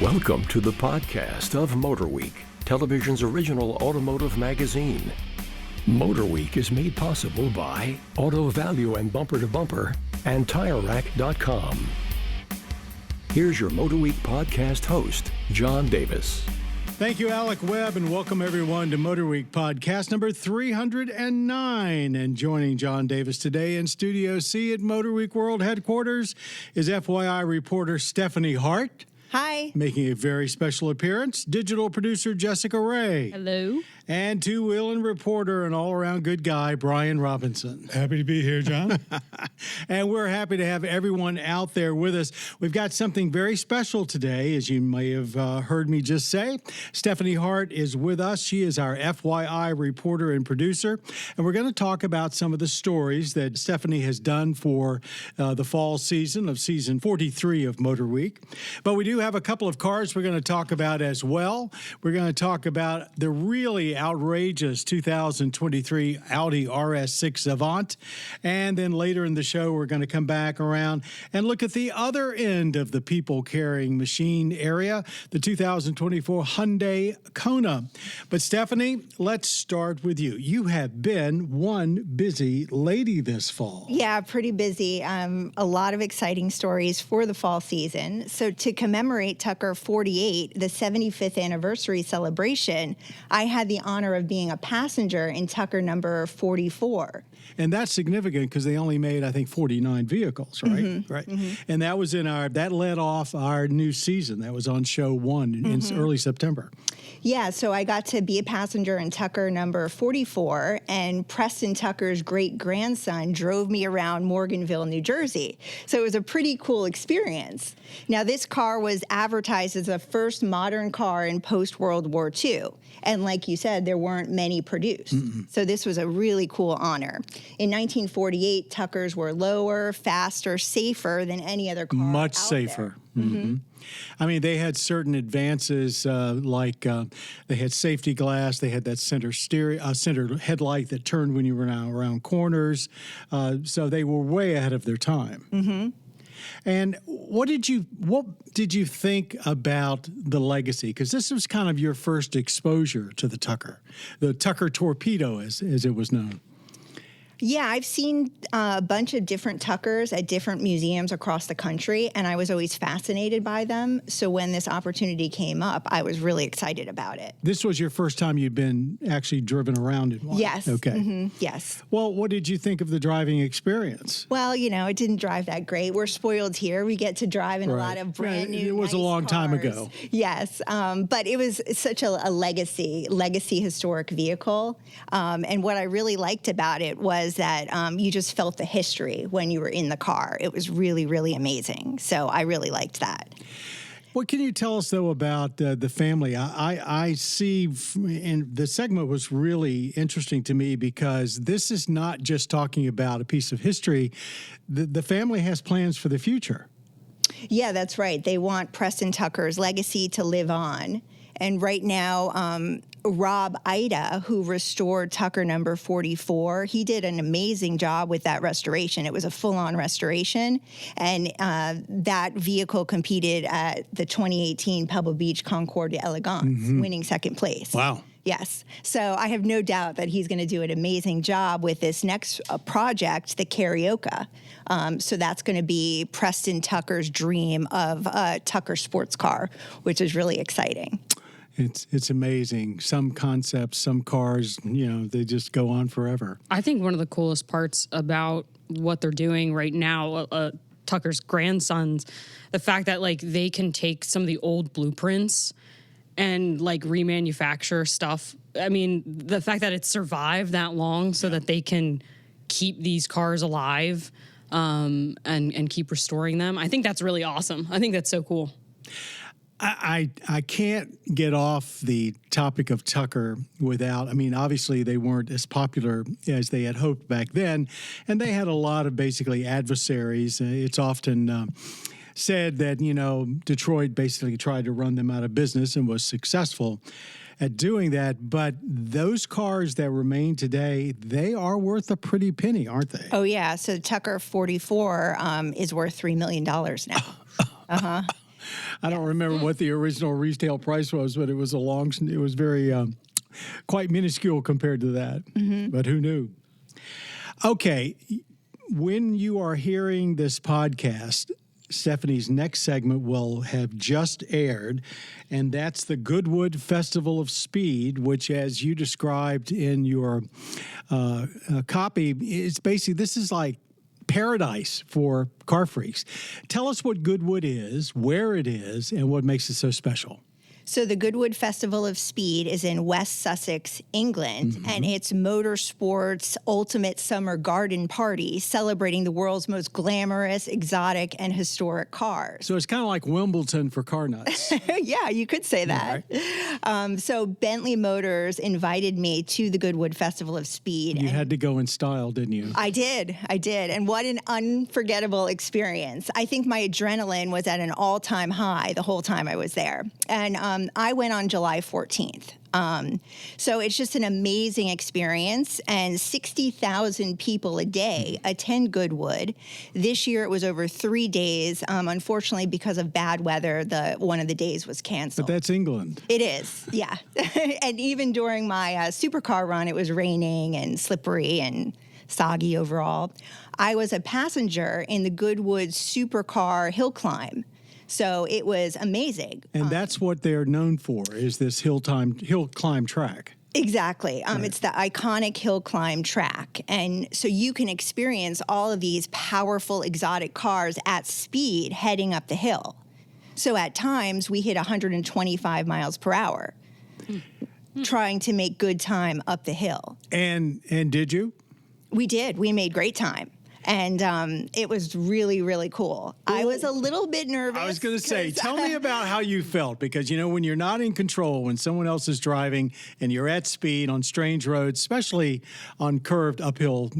Welcome to the podcast of MotorWeek, television's original automotive magazine. MotorWeek is made possible by Auto Value and Bumper to Bumper and TireRack.com. Here's your MotorWeek podcast host, John Davis. Thank you, Alec Webb, and welcome everyone to MotorWeek podcast number 309. And joining John Davis today in Studio C at MotorWeek World Headquarters is FYI reporter Stephanie Hart. Hi. Making a very special appearance, digital producer Jessica Ray. Hello. And two-wheeling reporter and all-around good guy, Brian Robinson. Happy to be here, John. And we're happy to have everyone out there with us. We've got something very special today, as you may have heard me just say. Stephanie Hart is with us. She is our FYI reporter and producer. And we're going to talk about some of the stories that Stephanie has done for the fall season of season 43 of MotorWeek. But we do have a couple of cars we're going to talk about as well. We're going to talk about the really outrageous 2023 Audi RS6 Avant. And then later in the show, we're going to come back around and look at the other end of the people-carrying machine area, the 2024 Hyundai Kona. But Stephanie, let's start with you. You have been one busy lady this fall. Yeah, pretty busy. A lot of exciting stories for the fall season. So to commemorate Tucker 48, the 75th anniversary celebration, I had the honor of being a passenger in Tucker number 44. And that's significant because they only made, I think, 49 vehicles, right? Mm-hmm. Right. Mm-hmm. And that was that led off our new season. That was on show 1 in early September. Yeah, so I got to be a passenger in Tucker number 44, and Preston Tucker's great-grandson drove me around Morganville, New Jersey. So it was a pretty cool experience. Now, this car was advertised as the first modern car in post-World War II. And like you said, there weren't many produced. So this was a really cool honor. In 1948, Tuckers were lower, faster, safer than any other car Much out safer. there. Mm-hmm. I mean, they had certain advances like they had safety glass. They had that center headlight that turned when you were around corners. So they were way ahead of their time. Mm-hmm. And what did you think about the legacy? Because this was kind of your first exposure to the Tucker torpedo, as it was known. Yeah, I've seen a bunch of different Tuckers at different museums across the country, and I was always fascinated by them. So when this opportunity came up, I was really excited about it. This was your first time you'd been actually driven around in one? Yes. Okay. Mm-hmm. Yes. Well, what did you think of the driving experience? Well, it didn't drive that great. We're spoiled here. We get to drive in a lot of brand new, It was nice a long time cars. ago. Yes, but it was such a legacy historic vehicle. And what I really liked about it was that you just felt the history when you were in the car. It was really, really amazing. So I really liked that. What can you tell us, though, about the family? I see, and the segment was really interesting to me because this is not just talking about a piece of history. The family has plans for the future. Yeah, that's right. They want Preston Tucker's legacy to live on. And right now, Rob Ida, who restored Tucker number 44, he did an amazing job with that restoration. It was a full-on restoration, and that vehicle competed at the 2018 Pebble Beach Concours d'Elegance, winning second place. Wow. Yes. So I have no doubt that he's going to do an amazing job with this next project, the Carioca. So that's going to be Preston Tucker's dream of a Tucker sports car, which is really exciting. It's amazing. Some concepts, some cars, they just go on forever. I think one of the coolest parts about what they're doing right now, Tucker's grandsons, the fact that they can take some of the old blueprints and remanufacture stuff. I mean, the fact that it's survived that long so that they can keep these cars alive and keep restoring them. I think that's really awesome. I think that's so cool. I can't get off the topic of Tucker without, obviously they weren't as popular as they had hoped back then, and they had a lot of basically adversaries. It's often said that, Detroit basically tried to run them out of business and was successful at doing that. But those cars that remain today, they are worth a pretty penny, aren't they? Oh, yeah. So Tucker 44 is worth $3 million now. Uh-huh. I don't remember what the original retail price was, but it was very quite minuscule compared to that. But who knew? Okay, when you are hearing this podcast, Stephanie's next segment will have just aired, and that's the Goodwood Festival of Speed, which, as you described in your copy, it's basically, this is like paradise for car freaks. Tell us what Goodwood is, where it is, and what makes it so special. So the Goodwood Festival of Speed is in West Sussex, England, and it's motorsports' ultimate summer garden party celebrating the world's most glamorous, exotic, and historic cars. So it's kind of like Wimbledon for car nuts. Yeah, you could say that. Right. So Bentley Motors invited me to the Goodwood Festival of Speed. You had to go in style, didn't you? I did. And what an unforgettable experience. I think my adrenaline was at an all-time high the whole time I was there. And I went on July 14th. So it's just an amazing experience, and 60,000 people a day attend Goodwood. This year it was over 3 days. Unfortunately, because of bad weather, one of the days was canceled. But that's England. It is, yeah. And even during my supercar run, it was raining and slippery and soggy overall. I was a passenger in the Goodwood supercar hill climb. So it was amazing. And that's what they're known for, is this hill climb track. Exactly. It's the iconic hill climb track. And so you can experience all of these powerful exotic cars at speed heading up the hill. So at times we hit 125 miles per hour trying to make good time up the hill. And did you? We did. We made great time. And it was really, really cool. I was a little bit nervous. I was going to say, tell me about how you felt, because, when you're not in control, when someone else is driving and you're at speed on strange roads, especially on curved uphill,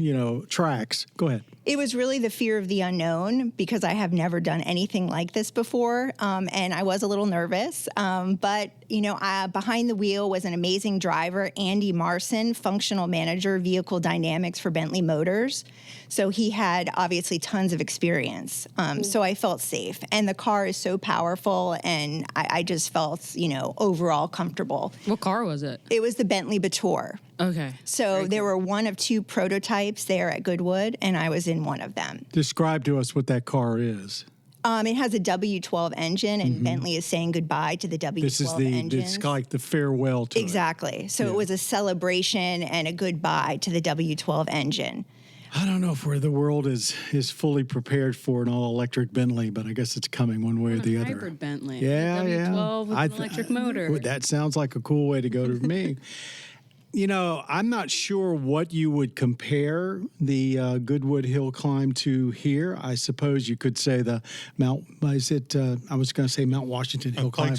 tracks. Go ahead. It was really the fear of the unknown, because I have never done anything like this before, and I was a little nervous. But, behind the wheel was an amazing driver, Andy Marson, functional manager, vehicle dynamics for Bentley Motors. So he had obviously tons of experience. So I felt safe. And the car is so powerful, and I just felt, overall comfortable. What car was it? It was the Bentley Batour. Okay. So there were one of two prototypes there at Goodwood, and I was in one of them. Describe to us what that car is. It has a W12 engine, and Bentley is saying goodbye to the W12 engines. It's like the farewell to Exactly. So it was a celebration and a goodbye to the W12 engine. I don't know if where the world is fully prepared for an all-electric Bentley, but I guess it's coming one way or the other. Hybrid Bentley. Yeah, W12 with an electric motor. That sounds like a cool way to go to me. I'm not sure what you would compare the Goodwood Hill climb to here. I suppose you could say I was going to say Mount Washington Hill climb.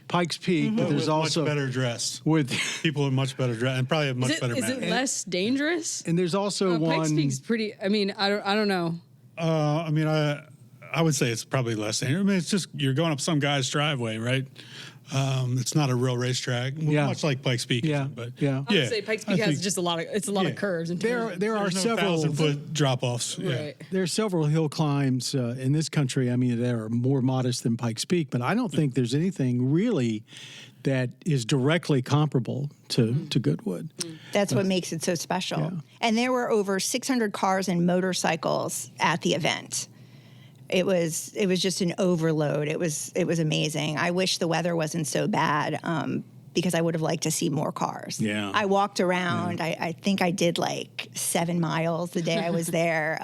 Pikes Peak, but there's also much better dressed. With people are much better dressed and probably have much better. Is it less dangerous? And there's also one. Pikes Peak's pretty. I don't know. I would say it's probably less dangerous. It's just you're going up some guy's driveway, right? It's not a real racetrack, much like Pikes Peak. I would say Pikes Peak has just a lot of curves. And there are several 1,000-foot drop-offs. Right. There are several hill climbs in this country. That are more modest than Pikes Peak, but I don't think there's anything really that is directly comparable to Goodwood. That's what makes it so special. Yeah. And there were over 600 cars and motorcycles at the event. It was just an overload. It was amazing. I wish the weather wasn't so bad, because I would have liked to see more cars. Yeah. I walked around. Yeah. I think I did like 7 miles the day I was there.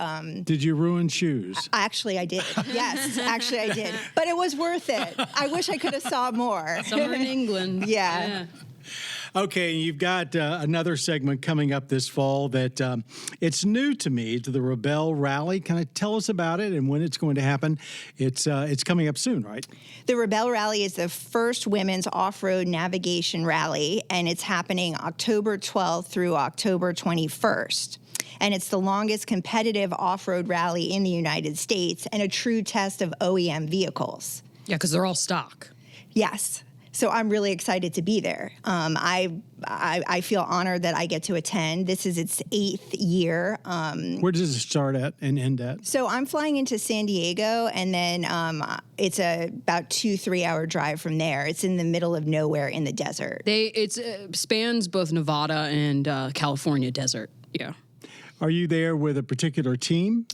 Did you ruin shoes? Actually, I did. Yes, actually I did. But it was worth it. I wish I could have saw more. Summer in England. Yeah. Okay, you've got another segment coming up this fall that it's new to me, to the Rebelle Rally. Kind of tell us about it and when it's going to happen. It's coming up soon, right? The Rebelle Rally is the first women's off-road navigation rally, and it's happening October 12th through October 21st. And it's the longest competitive off-road rally in the United States and a true test of OEM vehicles. Yeah, because they're all stock. Yes. So I'm really excited to be there. I feel honored that I get to attend. This is its 8th year. Where does it start at and end at? So I'm flying into San Diego, and then it's about 2-3 hour drive from there. It's in the middle of nowhere in the desert. It spans both Nevada and California desert. Yeah. Are you there with a particular team?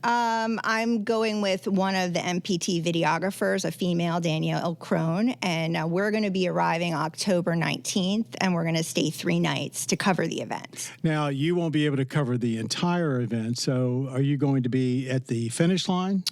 I'm going with one of the MPT videographers, a female, Danielle Crone, and we're going to be arriving October 19th, and we're going to stay 3 nights to cover the event. Now, you won't be able to cover the entire event, so are you going to be at the finish line?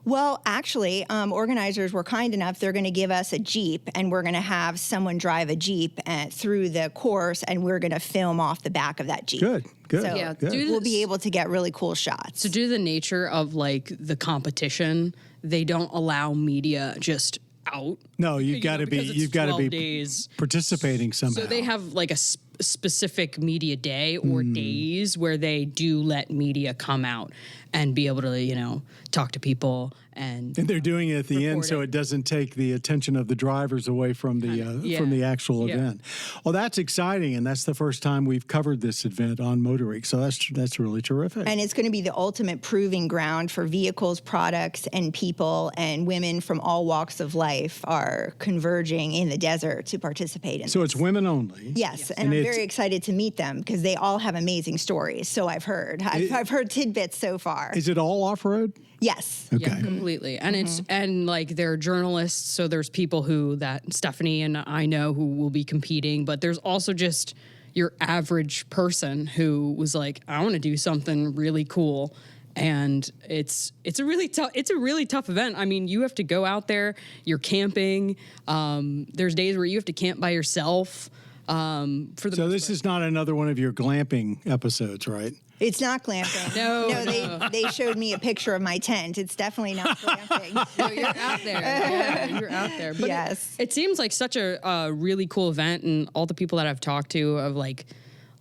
Well, actually, organizers were kind enough. They're going to give us a Jeep, and we're going to have someone drive a Jeep through the course, and we're going to film off the back of that Jeep. Good. So Yeah, good. we'll be able to get really cool shots. So due to the nature of like the competition, they don't allow media just out. No, you've got to be. because it's You've got to 12 be days. participating somehow. So they have like a specific media day or days where they do let media come out and be able to, talk to people and they're doing it at the end, so recording. it doesn't take the attention of the drivers away from the actual event. Well, that's exciting, and that's the first time we've covered this event on MotorWeek, so that's really terrific. And it's going to be the ultimate proving ground for vehicles, products, and people, and women from all walks of life are converging in the desert to participate in So this. it's women only. Yes, And and I'm it's- very excited to meet them because they all have amazing stories. So I've heard. I've heard tidbits so far. Is it all off-road? Yes. Okay. Yeah, completely. And it's and like they're journalists, so there's people that Stephanie and I know who will be competing, but there's also just your average person who was like, I want to do something really cool. And it's a really tough event. I mean, you have to go out there, you're camping. There's days where you have to camp by yourself. So This is not another one of your glamping episodes, right? It's not glamping. No. They showed me a picture of my tent. It's definitely not glamping. No, you're out there. Yeah, you're out there. But Yes. it seems like such a really cool event, and all the people that I've talked to have like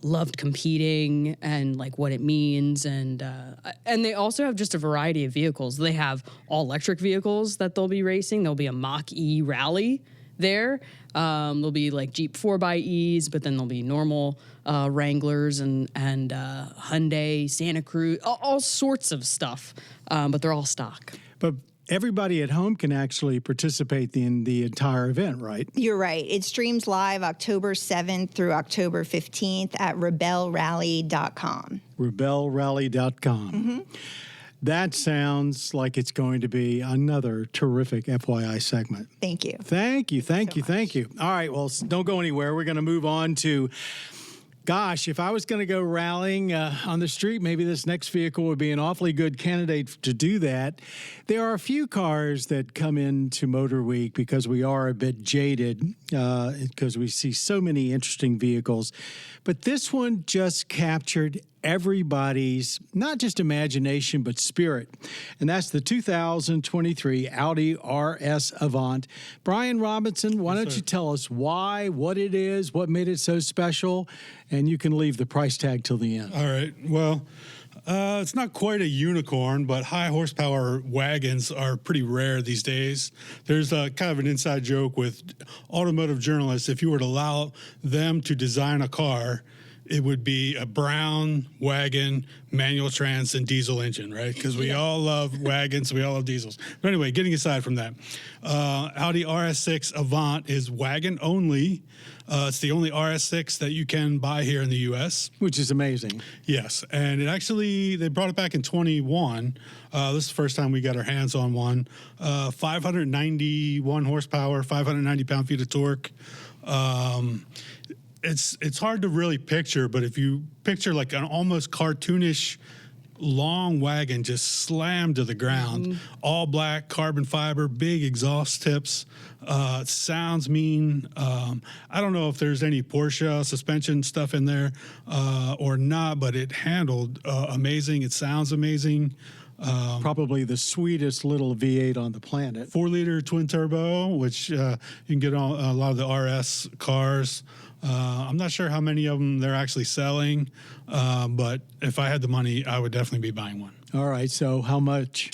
loved competing and like what it means, and they also have just a variety of vehicles. They have all electric vehicles that they'll be racing. There'll be a Mach-E rally there. There'll be like Jeep 4xEs, but then there'll be normal Wranglers and Hyundai, Santa Cruz, all sorts of stuff, but they're all stock. But everybody at home can actually participate in the entire event, right? You're right. It streams live October 7th through October 15th at rebelrally.com. Rebelrally.com. That sounds like it's going to be another terrific FYI segment. Thank you. Thank you. All right, well, don't go anywhere. We're going to move on to, gosh, if I was going to go rallying on the street, maybe this next vehicle would be an awfully good candidate to do that. There are a few cars that come into Motor Week because we are a bit jaded because we see so many interesting vehicles. But this one just captured everybody's, not just imagination, but spirit. And that's the 2023 Audi RS Avant. Brian Robinson, why don't you tell us why, what it is, what made it so special, and you can leave the price tag till the end. All right. Well, it's not quite a unicorn, but high horsepower wagons are pretty rare these days. There's a kind of an inside joke with automotive journalists. If you were to allow them to design a car, it would be a brown wagon, manual trans, and diesel engine, right? Because we all love wagons, we all love diesels. But anyway, getting aside from that, Audi RS6 Avant is wagon only. It's the only RS6 that you can buy here in the U.S. Which is amazing. Yes, and they brought it back in 21. This is the first time we got our hands on one. 591 horsepower, 590 pound-feet of torque. It's hard to really picture, but if you picture like an almost cartoonish long wagon just slammed to the ground, all black, carbon fiber, big exhaust tips, sounds mean. I don't know if there's any Porsche suspension stuff in there or not, but it handled amazing. It sounds amazing. Probably the sweetest little V8 on the planet. 4-liter twin turbo, which you can get on a lot of the RS cars. I'm not sure how many of them they're actually selling, but if I had the money, I would definitely be buying one. All right, so how much?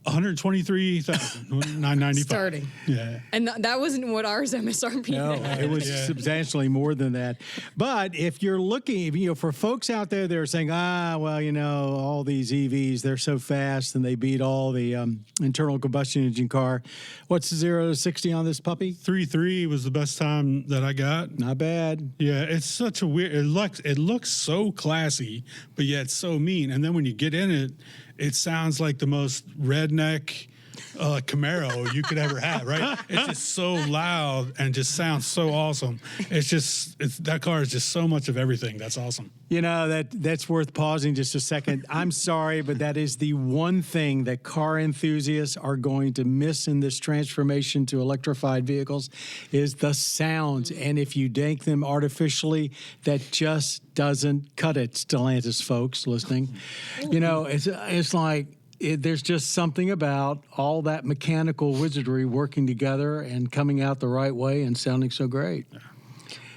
$123,995 starting. Yeah, And that wasn't what ours MSRP. No, it was substantially more than that. But if you're looking, for folks out there that are saying, all these EVs, they're so fast and they beat all the internal combustion engine car. What's the 0 to 60 on this puppy? 3.3 was the best time that I got. Not bad. Yeah, it's such a weird. It looks so classy, but yet so mean. And then when you get in it, it sounds like the most redneck Camaro you could ever have, right? It's just so loud and just sounds so awesome. That car is just so much of everything. That's awesome. That's worth pausing just a second. I'm sorry, but that is the one thing that car enthusiasts are going to miss in this transformation to electrified vehicles is the sounds. And if you dank them artificially, that just doesn't cut it, Stellantis folks listening. It's like, there's just something about all that mechanical wizardry working together and coming out the right way and sounding so great.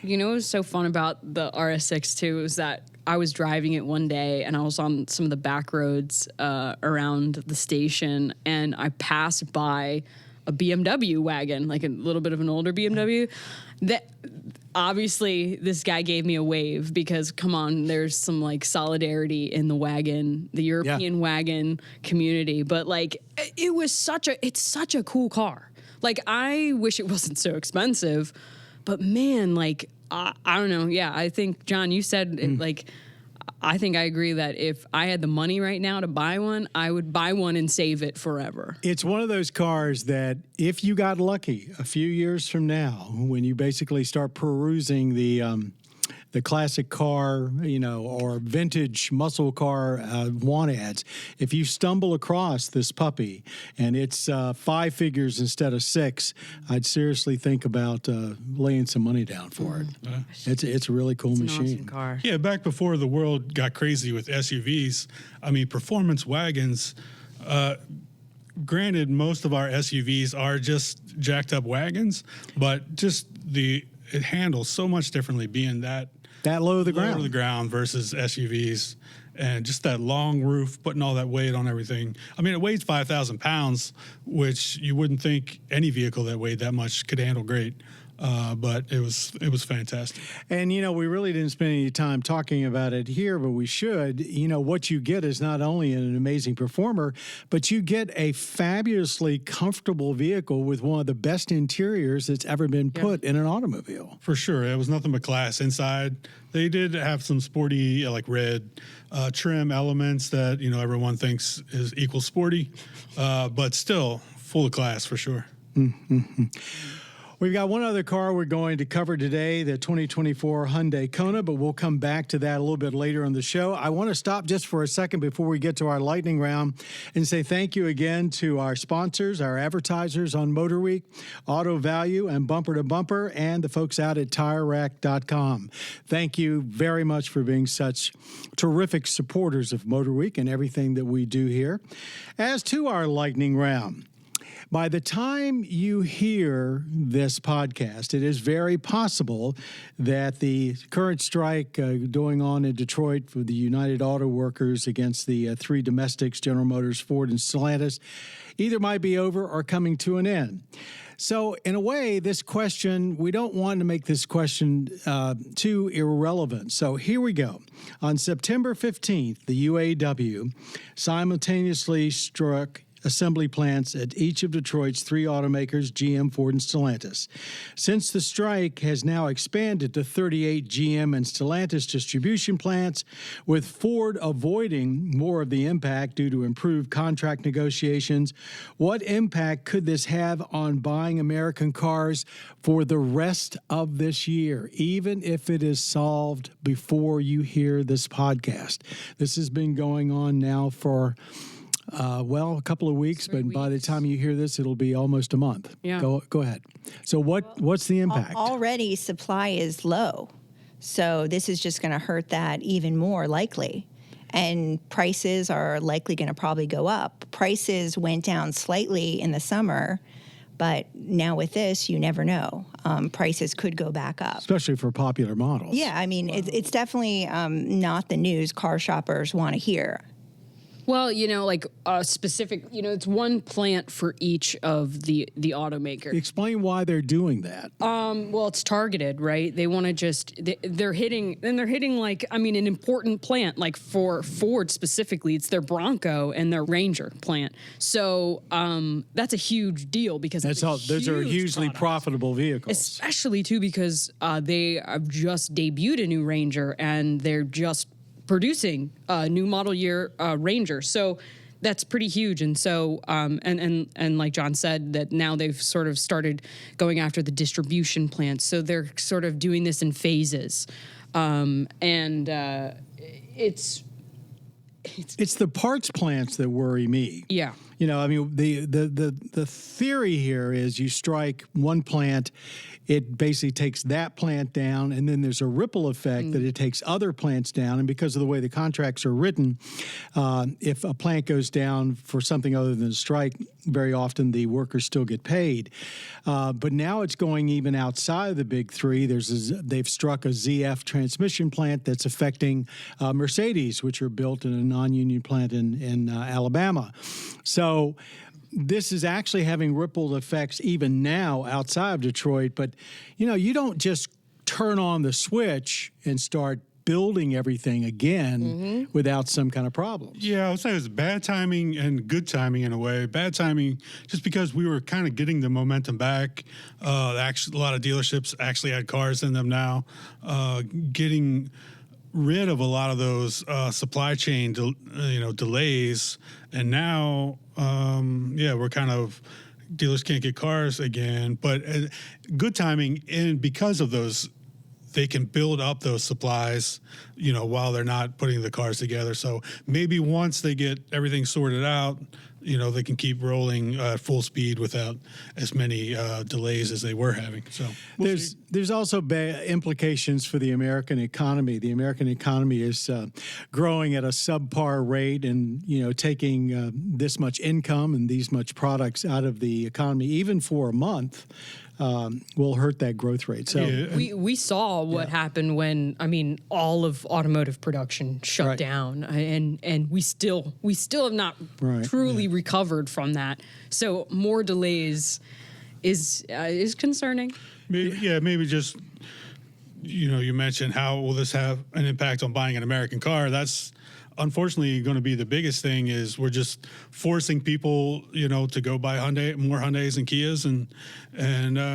What was so fun about the RS6 too is that I was driving it one day and I was on some of the back roads around the station, and I passed by a BMW wagon, like a little bit of an older BMW. That obviously this guy gave me a wave because, come on, there's some like solidarity in the wagon, the European wagon community. But like, it's such a cool car. Like, I wish it wasn't so expensive, but man, like, I don't know. Yeah, I think, John, you said it, like, I think I agree that if I had the money right now to buy one, I would buy one and save it forever. It's one of those cars that if you got lucky a few years from now, when you basically start perusing the classic car, or vintage muscle car want ads, if you stumble across this puppy and it's 5 figures instead of 6, I'd seriously think about laying some money down for it. It's a really cool machine. An awesome car. Yeah, back before the world got crazy with SUVs, performance wagons. Granted, most of our SUVs are just jacked up wagons, but it handles so much differently being that low to the ground. Low to the ground versus SUVs, and just that long roof, putting all that weight on everything. It weighs 5,000 pounds, which you wouldn't think any vehicle that weighed that much could handle great. But it was fantastic. And, we really didn't spend any time talking about it here, but we should. What you get is not only an amazing performer, but you get a fabulously comfortable vehicle with one of the best interiors that's ever been put in an automobile. For sure. It was nothing but class inside. They did have some sporty, like red trim elements that, everyone thinks is equal sporty, but still full of class for sure. Mm-hmm. We've got one other car we're going to cover today, the 2024 Hyundai Kona, but we'll come back to that a little bit later on the show. I want to stop just for a second before we get to our lightning round and say thank you again to our sponsors, our advertisers on MotorWeek, Auto Value and Bumper to Bumper, and the folks out at TireRack.com. Thank you very much for being such terrific supporters of MotorWeek and everything that we do here. As to our lightning round, by the time you hear this podcast, it is very possible that the current strike going on in Detroit for the United Auto Workers against the 3 domestics, General Motors, Ford, and Stellantis, either might be over or coming to an end. So in a way, this question, we don't want to make this question too irrelevant. So here we go. On September 15th, the UAW simultaneously struck assembly plants at each of Detroit's 3 automakers, GM, Ford, and Stellantis. Since the strike has now expanded to 38 GM and Stellantis distribution plants, with Ford avoiding more of the impact due to improved contract negotiations, what impact could this have on buying American cars for the rest of this year, even if it is solved before you hear this podcast? This has been going on now for a couple of weeks, but by the time you hear this, it'll be almost a month. Yeah. Go ahead. So what's the impact? Already supply is low. So this is just going to hurt that even more likely. And prices are likely going to probably go up. Prices went down slightly in the summer, but now with this, you never know. Prices could go back up. Especially for popular models. Yeah, it's definitely not the news car shoppers want to hear. Well, like a specific, it's one plant for each of the automaker. Explain why they're doing that. Well, it's targeted, right? They want to they're hitting like, an important plant, like for Ford specifically, it's their Bronco and their Ranger plant. So that's a huge deal because Those are hugely profitable vehicles. Especially too because they have just debuted a new Ranger and they're just producing a new model year Ranger. So that's pretty huge. And so, and like John said, that now they've sort of started going after the distribution plants. So they're sort of doing this in phases. It's the parts plants that worry me. Yeah. The theory here is you strike one plant, it basically takes that plant down, and then there's a ripple effect that it takes other plants down. And because of the way the contracts are written, if a plant goes down for something other than a strike, very often the workers still get paid. But now it's going even outside of the big three. They've struck a ZF transmission plant that's affecting Mercedes, which are built in a non-union plant in Alabama. So this is actually having ripple effects even now outside of Detroit. But, you don't just turn on the switch and start building everything again without some kind of problem. Yeah, I would say it was bad timing and good timing in a way. Bad timing just because we were kind of getting the momentum back. Actually, a lot of dealerships actually had cars in them now. Getting rid of a lot of those supply chain delays, and now we're kind of dealers can't get cars again. But good timing, and because of those, they can build up those supplies, while they're not putting the cars together. So maybe once they get everything sorted out, they can keep rolling full speed without as many delays as they were having. So there's also implications for the American economy. The American economy is growing at a subpar rate, and taking this much income and these much products out of the economy, even for a month, will hurt that growth rate. So we saw what happened when all of automotive production shut down, and we still have not truly recovered from that. So more delays is concerning. Maybe just you mentioned how will this have an impact on buying an American car? That's unfortunately going to be the biggest thing. Is we're just forcing people, to go buy more Hyundais and Kias and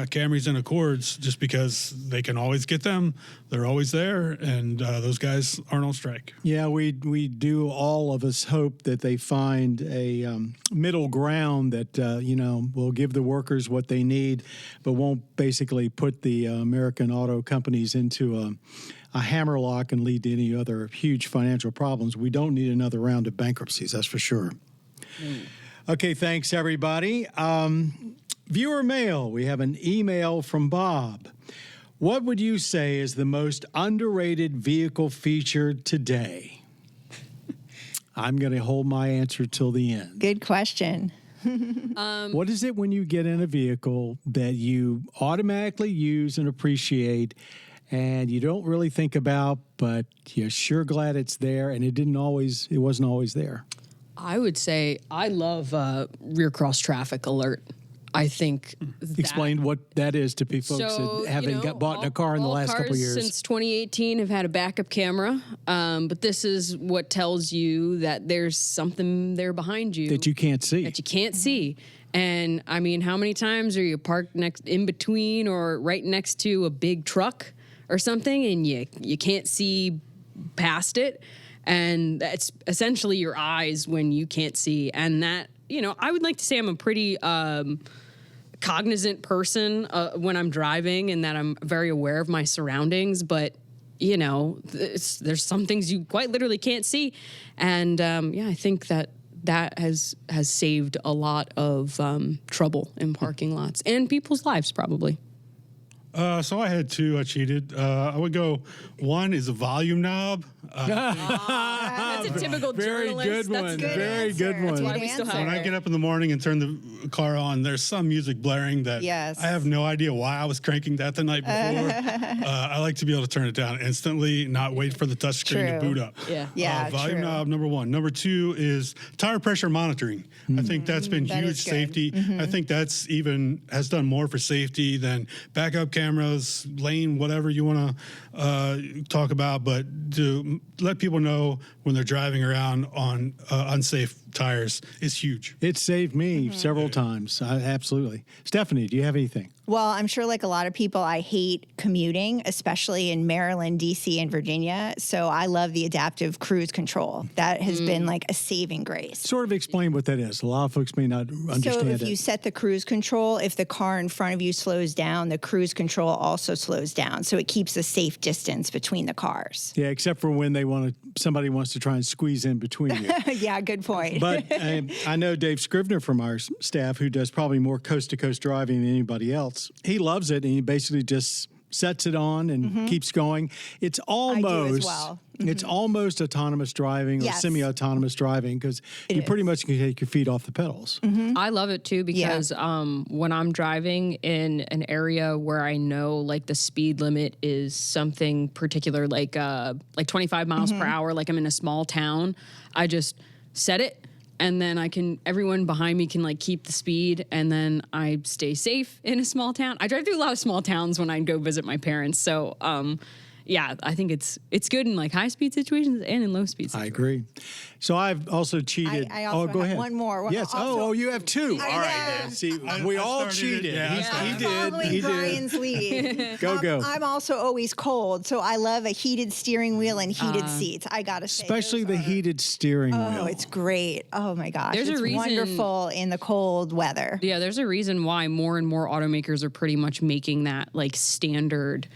Camrys and Accords just because they can always get them. They're always there, and those guys aren't on strike. Yeah, we do. All of us hope that they find a middle ground that will give the workers what they need, but won't basically put the American auto companies into a hammerlock and lead to any other huge financial problems. We don't need another round of bankruptcies, that's for sure. Okay, thanks, everybody. Viewer mail. We have an email from Bob. What would you say is the most underrated vehicle feature today? I'm going to hold my answer till the end. Good question. What is it when you get in a vehicle that you automatically use and appreciate, and you don't really think about, but you're sure glad it's there, and it wasn't always there? I would say I love rear cross traffic alert. I think Explain what that is to people that haven't bought a car in the last couple of years. Since 2018 have had a backup camera, but this is what tells you that there's something there behind you that you can't see. And how many times are you parked in between or right next to a big truck or something, and you can't see past it, and that's essentially your eyes when you can't see. And that, I would like to say I'm a pretty cognizant person when I'm driving, and that I'm very aware of my surroundings, but there's some things you quite literally can't see. And I think that has saved a lot of trouble in parking lots and people's lives, probably. So I had two. I cheated. I would go. One is a volume knob. That's a typical Very journalist. good That's one. good. Very good one. That's why Good we still answer. have When I it. get up in the morning and turn the car on, there's some music blaring that Yes. I have no idea why I was cranking that the night before. I like to be able to turn it down instantly, not wait for the touchscreen to True. boot up. Yeah. Yeah, volume true. knob, number one. Number two is tire pressure monitoring. I think that's been That huge is good. safety. I think that's even has done more for safety than backup cameras, lane, whatever you want to talk about. But to let people know when they're driving around on unsafe tires is huge. It saved me several times. Absolutely. Stephanie, do you have anything? Well, I'm sure like a lot of people, I hate commuting, especially in Maryland, DC, and Virginia. So I love the adaptive cruise control. That has been like a saving grace. Sort of explain what that is. A lot of folks may not understand So if it. you set the cruise control, if the car in front of you slows down, the cruise control also slows down. So it keeps a safe distance between the cars. Yeah, except for when somebody wants to try and squeeze in between you. Yeah, good point. But I know Dave Scrivener from our staff, who does probably more coast-to-coast driving than anybody else. He loves it, and he basically just sets it on and keeps going. It's almost well. it's almost autonomous driving or Yes. semi-autonomous driving because you is. pretty much can take your feet off the pedals. I love it too because when I'm driving in an area where I know like the speed limit is something particular, like 25 miles per hour, like I'm in a small town, I just set it. And then everyone behind me can like keep the speed, and then I stay safe in a small town. I drive through a lot of small towns when I go visit my parents. So, yeah, I think it's good in like high speed situations and in low speed I situations. agree. So I've also cheated. I also go have ahead. one more. Yes. Also- you have two. I All right. know. Then. See, I we all started it. cheated. Yeah, I He started did. Following He did. Brian's lead. Go. I'm also always cold, so I love a heated steering wheel and heated seats. I gotta say, Especially the heated steering wheel. Oh, it's great. Oh my gosh, There's a it's reason- wonderful in the cold weather. Yeah, there's a reason why more and more automakers are pretty much making that like standard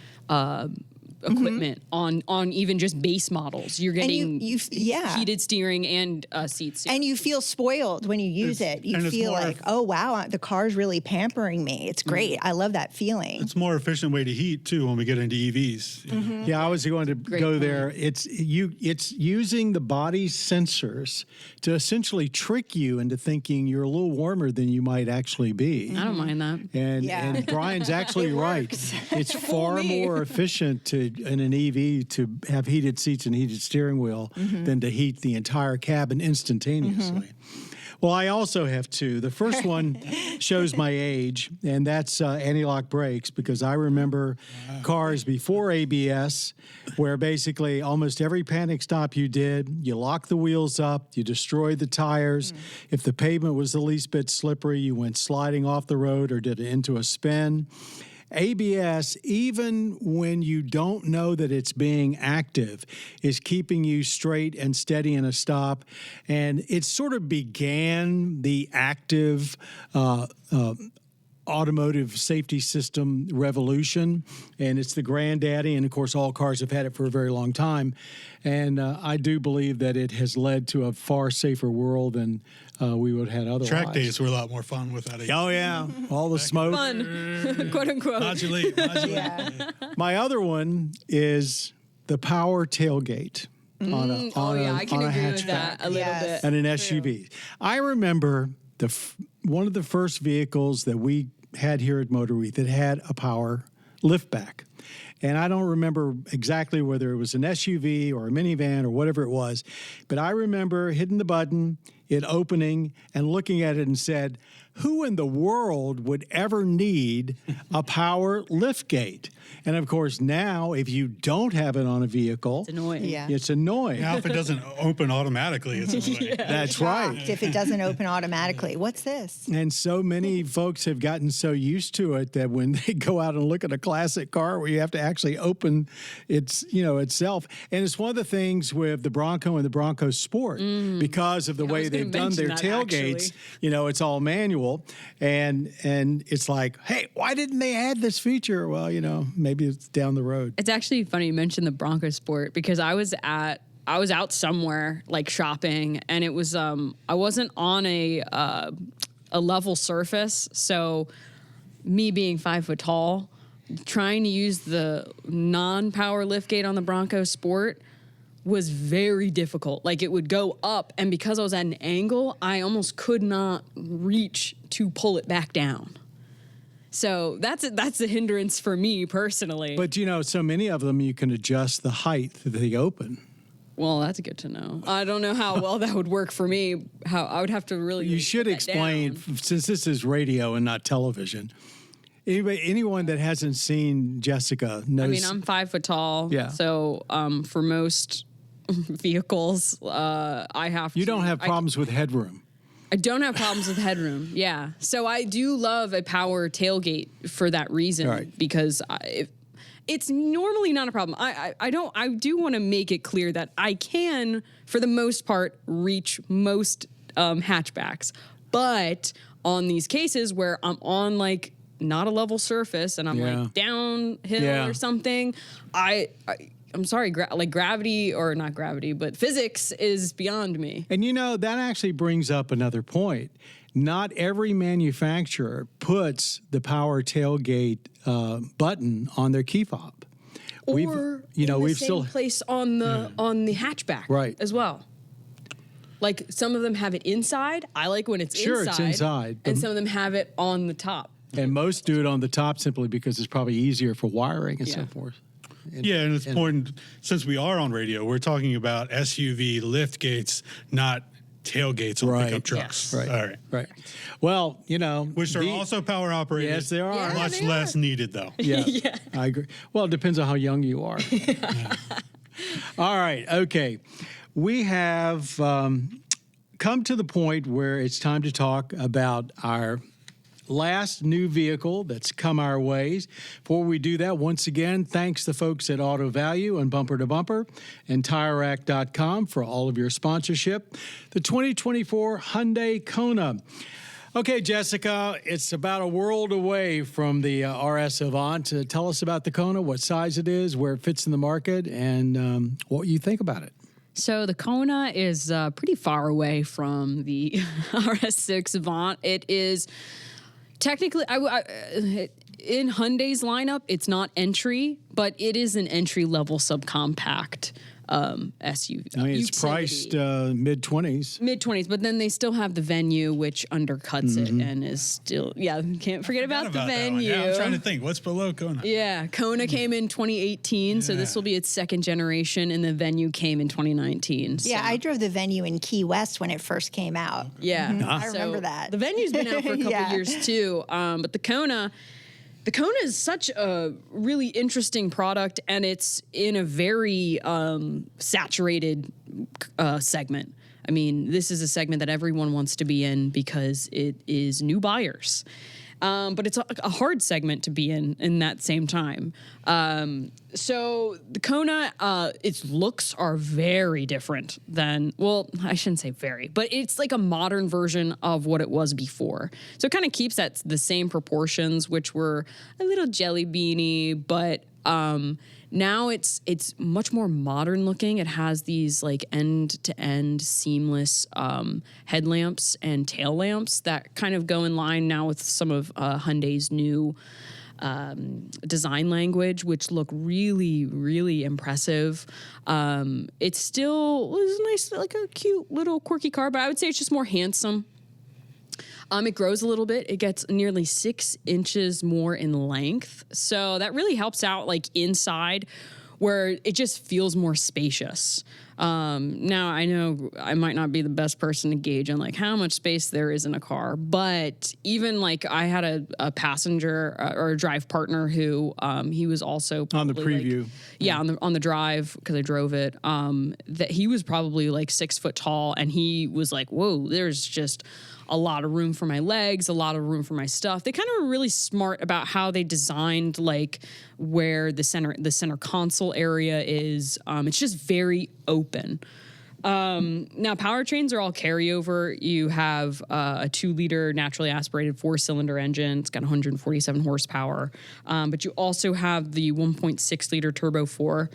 equipment on even just base models. You're getting yeah. heated steering and seats. And you feel spoiled when you use it. You and it's feel more- like, oh wow, the car's really pampering me. It's great. I love that feeling. It's a more efficient way to heat too when we get into EVs. Yeah, I was going to go point. there. It's using the body's sensors to essentially trick you into thinking you're a little warmer than you might actually be. I don't mind that. And Yeah. and Brian's actually It right. works. It's far more efficient in an EV to have heated seats and heated steering wheel than to heat the entire cabin instantaneously. Well, I also have two. The first one shows my age, and that's anti-lock brakes, because I remember cars before ABS where basically almost every panic stop you did, you locked the wheels up, you destroyed the tires. If the pavement was the least bit slippery, you went sliding off the road or did it into a spin. ABS, even when you don't know that it's being active, is keeping you straight and steady in a stop. And it sort of began the active automotive safety system revolution, and it's the granddaddy, and of course all cars have had it for a very long time, and I do believe that it has led to a far safer world than we would have had otherwise. Track days were a lot more fun without it. Oh yeah, all the smoke. Fun, quote unquote. Modulate. Yeah. My other one is the power tailgate on a I can agree with hatchback that a little Yes. bit. and an SUV. I remember one of the first vehicles that we had here at MotorWeek that had a power liftback. And I don't remember exactly whether it was an SUV or a minivan or whatever it was, but I remember hitting the button, it opening, and looking at it and said, who in the world would ever need a power liftgate? And of course, now, if you don't have it on a vehicle, It's annoying. Yeah. it's annoying. Now, if it doesn't open automatically, it's annoying. That's right. Shocked if it doesn't open automatically. What's this? And so many folks have gotten so used to it that when they go out and look at a classic car where you have to actually open itself. And it's one of the things with the Bronco and the Bronco Sport, because of the way was gonna they've done their mention that, tailgates, actually. it's all manual. And it's like, hey, why didn't they add this feature? Well, maybe it's down the road. It's actually funny you mentioned the Bronco Sport because I was out somewhere like shopping, and it was I wasn't on a level surface, so me being 5 foot tall, trying to use the non-power liftgate on the Bronco Sport was very difficult. Like, it would go up, and because I was at an angle, I almost could not reach to pull it back down. So that's a hindrance for me personally. But, so many of them you can adjust the height that they open. Well, that's good to know. I don't know how well that would work for me. How I would have to really. You should explain, since this is radio and not television. Anyone that hasn't seen Jessica knows. I mean, I'm 5 foot tall. Yeah. So for most vehicles, I have. You don't have problems with headroom. I don't have problems with headroom. Yeah. So I do love a power tailgate for that reason, Right. because it's normally not a problem. I do want to make it clear that I can, for the most part, reach most hatchbacks. But on these cases where I'm on like not a level surface and I'm like downhill or something, I'm sorry, gravity, or not gravity, but physics is beyond me. And that actually brings up another point. Not every manufacturer puts the power tailgate button on their key fob. Or we've still place on the hatchback as well. Like, some of them have it inside. I like when it's inside. Sure, it's inside. And some of them have it on the top. And most do it on the top simply because it's probably easier for wiring and so forth. And it's important, since we are on radio, we're talking about SUV lift gates, not tailgates on pickup trucks. Right. All right. Right. Well, which are also power operated. Yes, they are. Yeah, much they less needed, though. Yeah, I agree. Well, it depends on how young you are. All right. Okay. We have come to the point where it's time to talk about our last new vehicle that's come our ways. Before we do that, once again, thanks to folks at Auto Value and Bumper to Bumper and TireRack.com for all of your sponsorship. The 2024 Hyundai Kona. Okay, Jessica, it's about a world away from the RS Avant. Tell us about the Kona, what size it is, where it fits in the market, and what you think about it. So the Kona is pretty far away from the RS6 Avant. It is technically, in Hyundai's lineup, it's not entry, but it is an entry-level subcompact SUV. I mean, it's priced mid-20s. Mid-20s, but then they still have the Venue, which undercuts it and is still, can't forget about the Venue. Yeah, I'm trying to think. What's below Kona? Yeah, Kona came in 2018, so this will be its second generation, and the Venue came in 2019. Yeah, I drove the Venue in Key West when it first came out. Yeah. I remember that. The Venue's been out for a couple years, too, but the Kona is such a really interesting product, and it's in a very saturated segment. I mean, this is a segment that everyone wants to be in because it is new buyers. But it's a hard segment to be in that same time. So the Kona, its looks are very different than, well, I shouldn't say very, but it's like a modern version of what it was before. So it kind of keeps at the same proportions, which were a little jelly beanie, but now it's much more modern looking. It has these like end-to-end seamless headlamps and tail lamps that kind of go in line now with some of Hyundai's new design language, which look really, really impressive. It's still nice, like a cute little quirky car, but I would say it's just more handsome. It grows a little bit. It gets nearly 6 inches more in length. So that really helps out like inside where it just feels more spacious. Now, I know I might not be the best person to gauge on like how much space there is in a car, but even like I had a passenger or a drive partner who he was also on the preview. On the drive, because I drove it, that he was probably like 6 foot tall, and he was like, whoa, there's just a lot of room for my legs, a lot of room for my stuff. They kind of were really smart about how they designed like where the center console area is. It's just very open. Now, powertrains are all carryover. You have a 2-liter naturally aspirated 4-cylinder engine. It's got 147 horsepower. But you also have the 1.6-liter Turbo 4.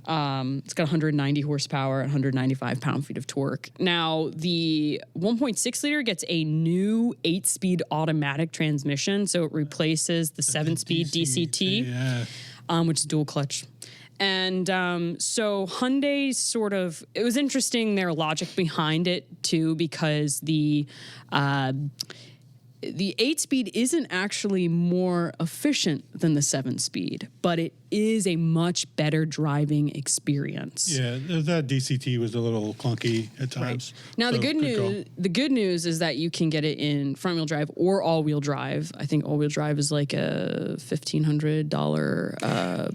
It's got 190 horsepower and 195 pound-feet of torque. Now, the 1.6-liter gets a new 8-speed automatic transmission, so it replaces the 7-speed DCT, which is dual clutch. And so Hyundai it was interesting, their logic behind it, too, because the 8-speed isn't actually more efficient than the 7-speed, but it is a much better driving experience. Yeah, that DCT was a little clunky at times. Right. Now, the good news is that you can get it in front-wheel drive or all-wheel drive. I think all-wheel drive is like a $1,500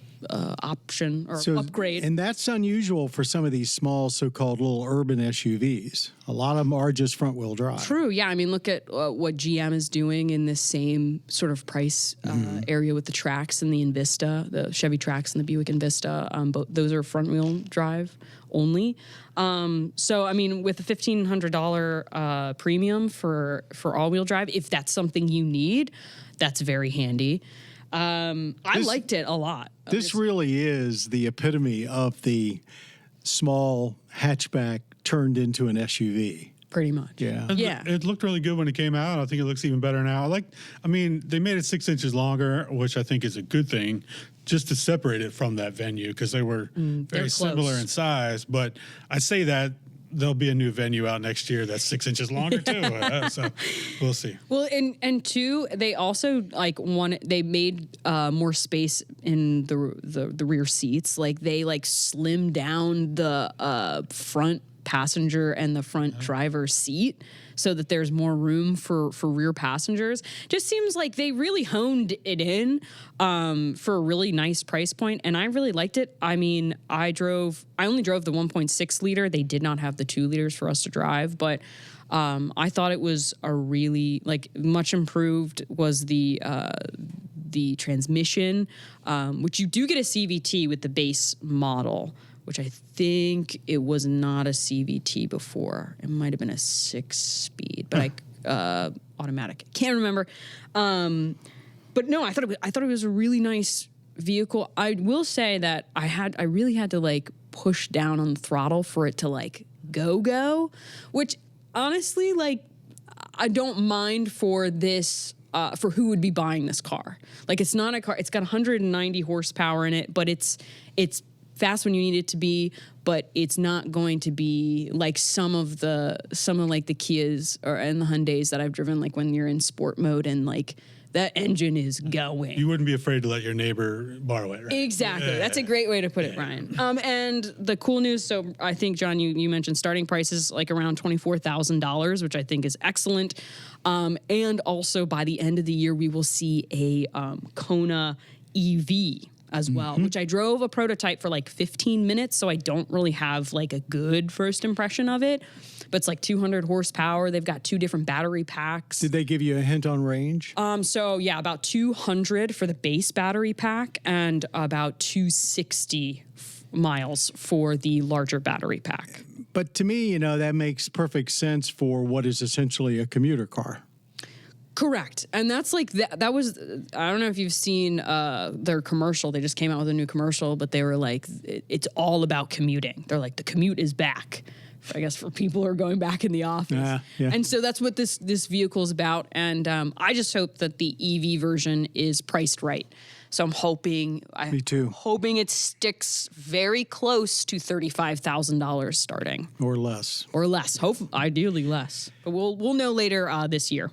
option or upgrade. And that's unusual for some of these small so-called little urban SUVs. A lot of them are just front-wheel drive. True, yeah. I mean, look at what GM is doing in this same sort of price area with the Trax and the Invista, the Chevy Trax and the Buick Invista. Those are front-wheel drive only. So, I mean, with a $1,500 premium for all-wheel drive, if that's something you need, that's very handy. I liked it a lot. This really is the epitome of the small hatchback turned into an SUV. Pretty much. Yeah. It looked really good when it came out. I think it looks even better now. They made it 6 inches longer, which I think is a good thing, just to separate it from that venue, because they were very similar in size. But I say that there'll be a new venue out next year that's 6 inches longer too. So we'll see. Well, and two, they also they made more space in the rear seats. Like they slimmed down the front passenger and the front driver's seat so that there's more room for rear passengers. Just seems like they really honed it in for a really nice price point, and I really liked it. I mean, I only drove the 1.6 liter. They did not have the 2 liters for us to drive, but I thought it was a really much improved was the transmission, which you do get a CVT with the base model, which I think it was not a CVT before. It might have been a 6-speed, but automatic. Can't remember. But no, I thought it was a really nice vehicle. I will say that I really had to push down on the throttle for it to go, which honestly I don't mind for this. For who would be buying this car. It's not a car. It's got 190 horsepower in it, but it's fast when you need it to be, but it's not going to be like some of the Kias and the Hyundais that I've driven, when you're in sport mode and that engine is going. You wouldn't be afraid to let your neighbor borrow it, right? Exactly. That's a great way to put it, Ryan. And the cool news, so I think, John, you mentioned starting prices around $24,000, which I think is excellent. And also by the end of the year, we will see a Kona EV as well, which I drove a prototype for 15 minutes, so I don't really have a good first impression of it. But it's 200 horsepower. They've got 2 different battery packs. Did they give you a hint on range? So yeah, about 200 for the base battery pack and about 260 miles for the larger battery pack. But to me, that makes perfect sense for what is essentially a commuter car. Correct. And that's that was, I don't know if you've seen their commercial. They just came out with a new commercial, but they were it's all about commuting. They're the commute is back, I guess, for people who are going back in the office. Yeah. And so that's what this vehicle is about. And I just hope that the EV version is priced right. So I'm hoping, Me too. Hoping it sticks very close to $35,000 starting. Or less. Ideally less. But we'll know later this year.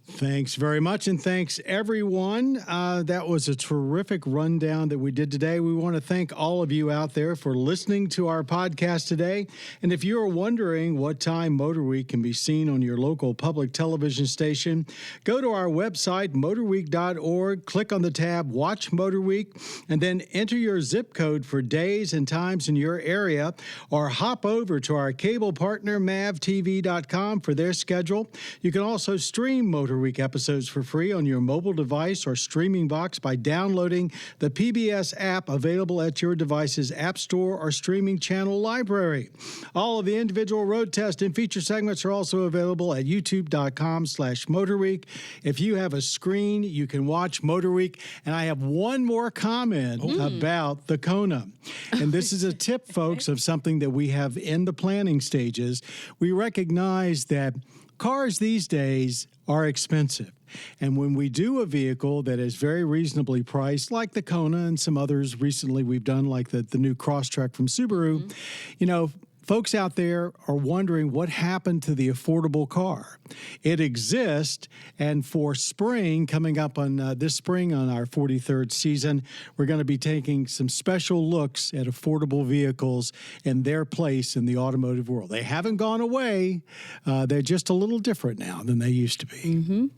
Thanks very much, and thanks, everyone. That was a terrific rundown that we did today. We want to thank all of you out there for listening to our podcast today. And if you're wondering what time MotorWeek can be seen on your local public television station, go to our website, motorweek.org, click on the tab Watch MotorWeek, and then enter your zip code for days and times in your area, or hop over to our cable partner, mavtv.com, for their schedule. You can also stream MotorWeek MotorWeek episodes for free on your mobile device or streaming box by downloading the PBS app available at your device's app store or streaming channel library. All of the individual road test and feature segments are also available at youtube.com/MotorWeek. If you have a screen, you can watch MotorWeek. And I have one more comment about the Kona. And this is a tip, folks, of something that we have in the planning stages. We recognize that cars these days are expensive. And when we do a vehicle that is very reasonably priced, like the Kona and some others recently we've done, like the new Crosstrek from Subaru, you know, folks out there are wondering what happened to the affordable car. It exists, and for spring, coming up on this spring on our 43rd season, we're going to be taking some special looks at affordable vehicles and their place in the automotive world. They haven't gone away. They're just a little different now than they used to be.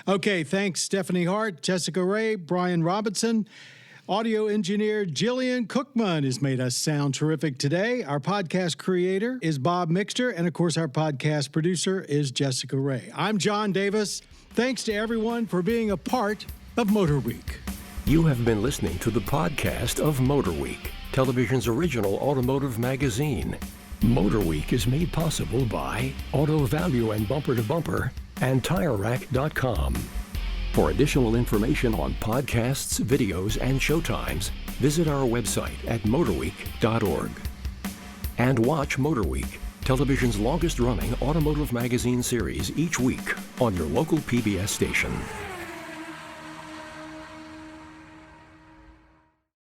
Okay, thanks, Stephanie Hart, Jessica Ray, Brian Robinson. Audio engineer Jillian Cookman has made us sound terrific today. Our podcast creator is Bob Mixter, and of course, our podcast producer is Jessica Ray. I'm John Davis. Thanks to everyone for being a part of MotorWeek. You have been listening to the podcast of MotorWeek, television's original automotive magazine. MotorWeek is made possible by Auto Value and Bumper to Bumper and TireRack.com. For additional information on podcasts, videos, and showtimes, visit our website at motorweek.org. And watch MotorWeek, television's longest-running automotive magazine series each week on your local PBS station.